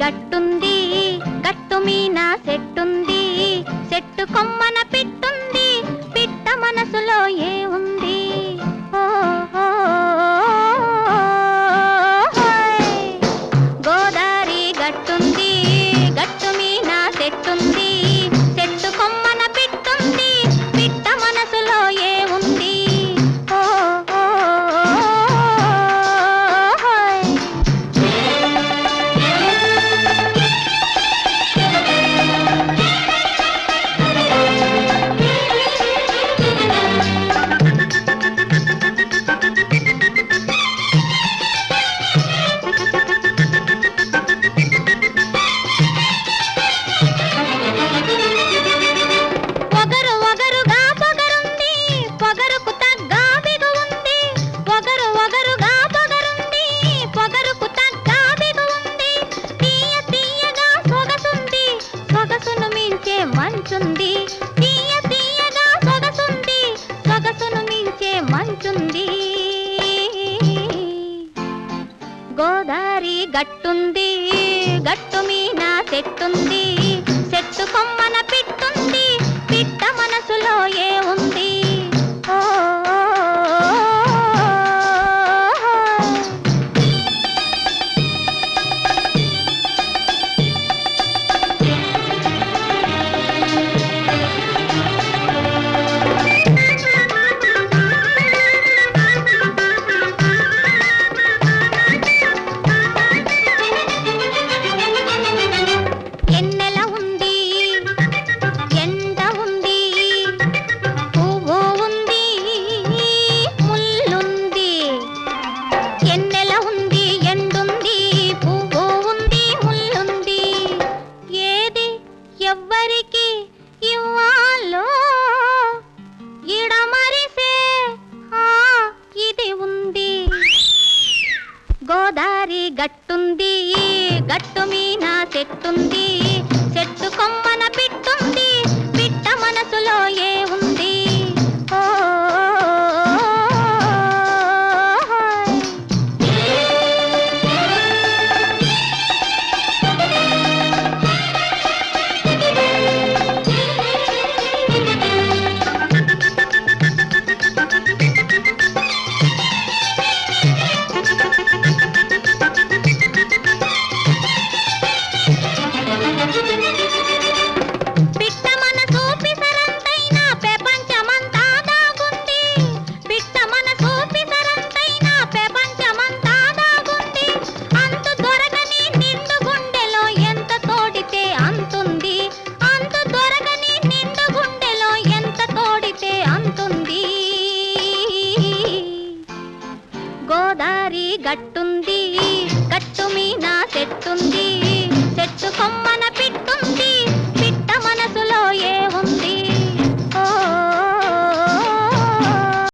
గట్టుంది, గట్టు మీన సెట్టుంది, చెట్టు కొమ్మన పిట్టుంది, పిట్ట మనసులో ఏ ఉంది? గోదారి గట్టుంది, గట్టు మీన సెట్టుంది, చెట్టు కొమ్మన పిట్టుంది, పిట్ట మనసులో ఏ ఉంది? మంచుంది తీయ తీయగా సొగసుంది, సొగసును మించే మంచుంది. గోదారి గట్టుంది, గట్టు మీన చెట్టుంది, చెట్టు కొమ్మన పిట్టుంది, పిట్ట మనసులో ఏ ఉంది? ఎవ్వరికి ఇవ్వాలో ఇడమరిసే ఇది ఉంది. గోదారి గట్టుంది, గట్టు మీన చెట్టుంది, చెట్టు కొమ్మన పిట్టుంది, పిట్ట మనసులో ఏ ఉంది? గోదారి గట్టు